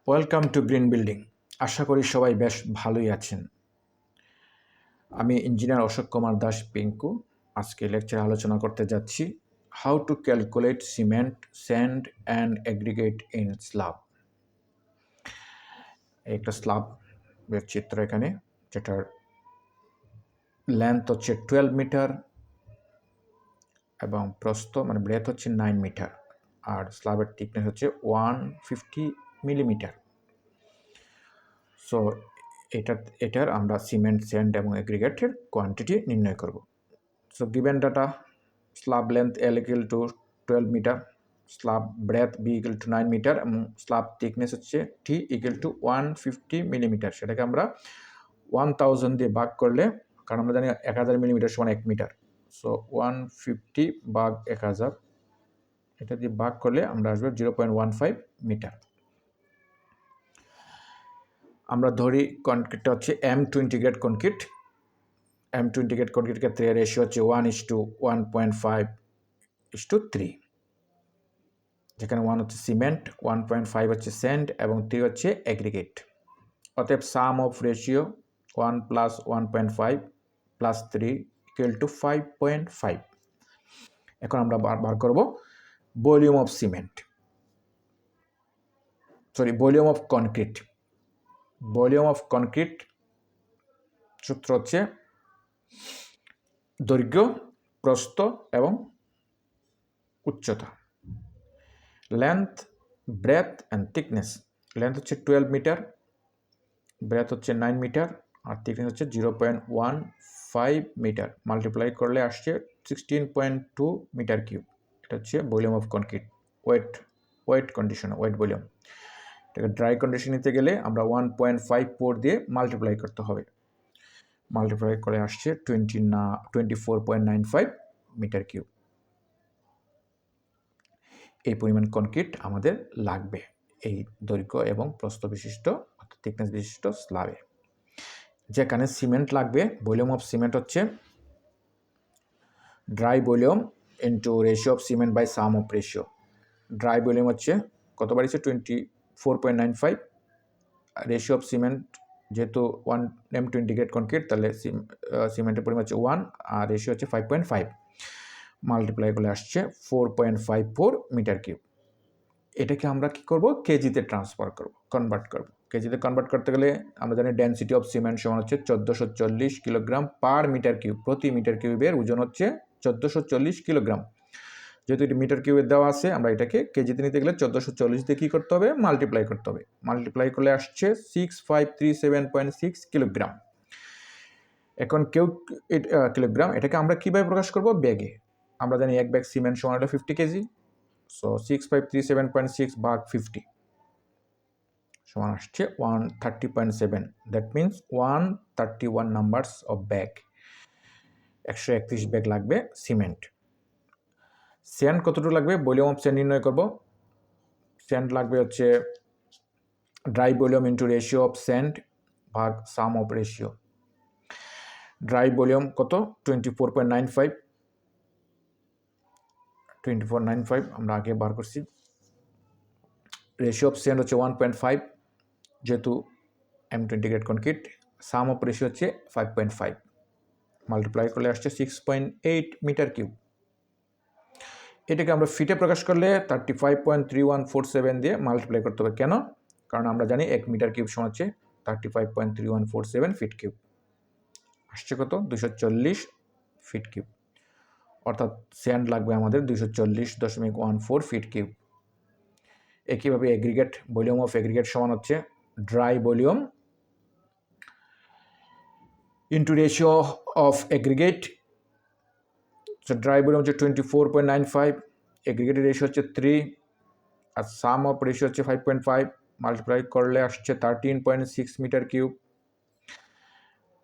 Welcome to green building. আশা করি সবাই বেশ ভালোই আছেন। আমি ইঞ্জিনিয়ার অশোক কুমার দাস পিঙ্কু। আজকে লেকচারে আলোচনা করতে যাচ্ছি how to calculate cement, sand and aggregate in slab. একটা স্ল্যাবের চিত্র এখানে, যেটার লেন্থ হচ্ছে 12 মিটার এবং প্রস্থ মানে ব্রেথ হচ্ছে 9 মিটার, আর স্ল্যাবের থিকনেস হচ্ছে 150 মিলিমিটার। সো এটার আমরা সিমেন্ট, স্যান্ড এবং এগ্রিগেটের কোয়ান্টিটি নির্ণয় করব। So given data, slab length L equal to 12 metre, slab breadth B equal to 9 metre এবং স্ল্যাব থিকনেস হচ্ছে T equal to 150 মিলিমিটার। সেটাকে আমরা 1000 দিয়ে ভাগ করলে, কারণ আমরা জানি 1000 মিলিমিটার সমান 1 মিটার, সো 150 ভাগ 1000, এটা দিয়ে ভাগ করলে আমরা আসবে 0.15 মিটার। আমরা ধরি কনক্রিটটা হচ্ছে M2 integrate concrete. M2 integrate concrete ক্ষেত্রে রেশিও হচ্ছে 1:1.5:3, যেখানে 1 হচ্ছে সিমেন্ট, 1.5 হচ্ছে স্যান্ড এবং 3 হচ্ছে এগ্রিগেট। অতএব সাম অফ রেশিও 1 + 1.5 + 3 = 5.5। এখন আমরা বার করব volume of cement, volume of concrete. Volume of concrete সূত্র হচ্ছে দৈর্ঘ্য, প্রস্থ এবং উচ্চতা। Length, breadth and thickness. Length হচ্ছে 12 মিটার, ব্রেথ হচ্ছে 9 মিটার আর থিকনেস হচ্ছে 0.15 মিটার। মাল্টিপ্লাই করলে আসছে 16.2 মিটার কিউব। এটা হচ্ছে volume of concrete. Wet condition, wet volume. এটাকে ড্রাই কন্ডিশন নিতে গেলে আমরা 1.54 দিয়ে মাল্টিপ্লাই করতে হবে। মাল্টিপ্লাই করে আসছে 24.95 মিটার কিউব। এই পরিমাণ কনক্রিট আমাদের লাগবে এই দৈর্ঘ্য এবং প্রস্থ বিশিষ্ট, অর্থাৎ থিকনেস বিশিষ্ট স্ল্যাবে। যেখানে সিমেন্ট লাগবে, ভলিউম অফ সিমেন্ট হচ্ছে dry volume into ratio of cement by sum of ratio. Dry volume হচ্ছে কত বাড়িয়েছে 24.95, রেশিও অফ সিমেন্ট যেহেতু 1 M2 ইন্টিগ্রেট কনক্রিট, তাহলে সিমেন্টের পরিমাণ হচ্ছে 1 আর রেশিও হচ্ছে 5.5। মাল্টিপ্লাই করলে আসছে 4.54 মিটার কিউব। এটাকে আমরা কি করব, কেজিতে ট্রান্সফার করব, কনভার্ট করব। কেজিতে কনভার্ট করতে গেলে আমরা জানি ডেনসিটি অফ সিমেন্ট সমান হচ্ছে 1440 কিলোগ্রাম পার মিটার কিউব। প্রতি মিটার কিউবের ওজন হচ্ছে 1440 কিলোগ্রাম। যেহেতু এটি মিটার কিউবে দেওয়া আছে, আমরা এটাকে কেজিতে নিতে গেলে 1440 দিয়ে কী করতে হবে, মাল্টিপ্লাই করতে হবে। মাল্টিপ্লাই করলে আসছে 6537.6 কিলোগ্রাম। এখন কিলোগ্রাম, এটাকে আমরা কীভাবে প্রকাশ করব, ব্যাগে। আমরা জানি 1 ব্যাগ সিমেন্ট সমান হলো 50 কেজি। সো 6537.6 ভাগ 50 সমান আসছে 130.7। That means 131 numbers of bag, 131 bag লাগবে সিমেন্ট। স্যান্ড কতটুকু লাগবে, ভলিউম অফ স্যান্ড নির্ণয় করব। স্যান্ড লাগবে হচ্ছে dry volume into ratio of sand ভাগ sum of ratio. Dry volume কত, 24.95 আমরা আগে বার করছি। রেশিও অফ স্যান্ড হচ্ছে 1.5, যেহেতু M2 integrate concrete. Some of ratio হচ্ছে 5.5। মাল্টিপ্লাই করলে আসছে 6.8 মিটার কিউব। এটাকে আমরা ফিটে প্রকাশ করলে 35.3147 দিয়ে মাল্টিপ্লাই করতে হবে। কেন? কারণ আমরা জানি 1 মিটার কিউব সমান হচ্ছে 35.3147 ফিট কিউব। আসছে কত, 240 ফিট কিউব। অর্থাৎ স্যান্ড লাগবে আমাদের 240.14 ফিট কিউব। একইভাবে এগ্রিগেট, ভলিউম অফ এগ্রিগেট সমান হচ্ছে dry volume into ratio of aggregate. So dry volume হচ্ছে 24.95, এগ্রিগেটের রেশিও হচ্ছে 3 আর সাম অফ রেশিও হচ্ছে 5.5। মাল্টিপ্লাই করলে আসছে 13.6 মিটার কিউব।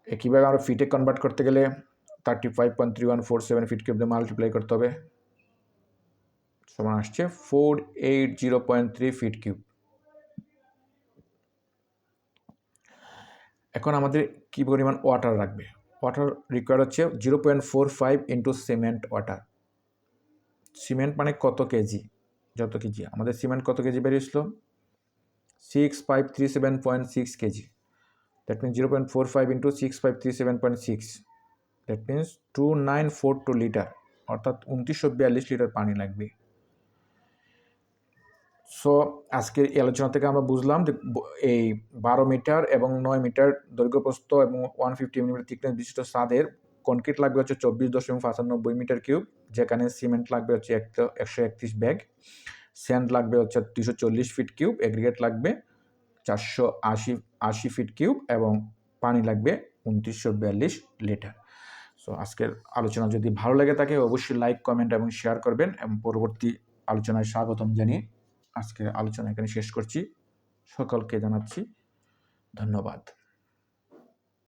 একইভাবে আমরা ফিটে কনভার্ট করতে গেলে 35.3147 ফিট কিউব দিয়ে মাল্টিপ্লাই করতে হবে, সমান আসছে 480.3 ফিট কিউব। এখন আমাদের কি পরিমাণ ওয়াটার রাখবে, ওয়াটার রিকোয়ার হচ্ছে 0.45 ইন্টু সিমেন্ট ওয়াটার। সিমেন্ট মানে কত কেজি, যত কেজি আমাদের সিমেন্ট কত কেজি বেরিয়েছিল, 6537.6 kg. That means 0.45 into 6537.6. That means 2942 litre, অর্থাৎ 2942 লিটার পানি লাগবে। সো আজকের এই আলোচনা থেকে আমরা বুঝলাম যে এই 12 মিটার এবং 9 মিটার দৈর্ঘ্যপ্রস্থ এবং 150 মিলিমিটার থিকনেস বিশিষ্ট ছাদের কনক্রিট লাগবে হচ্ছে 24.95 মিটার কিউব, যেখানে সিমেন্ট লাগবে হচ্ছে 131 ব্যাগ, স্যান্ড লাগবে হচ্ছে 240 ফিট কিউব, এগ্রিগেট লাগবে 480 ফিট কিউব এবং পানি লাগবে 2942 লিটার। সো আজকের আলোচনা যদি ভালো লাগে থাকে অবশ্যই লাইক, কমেন্ট এবং শেয়ার করবেন এবং পরবর্তী আলোচনায় স্বাগতম জানিয়ে আজকের আলোচনা এখানে শেষ করছি। সকলকে জানাচ্ছি ধন্যবাদ।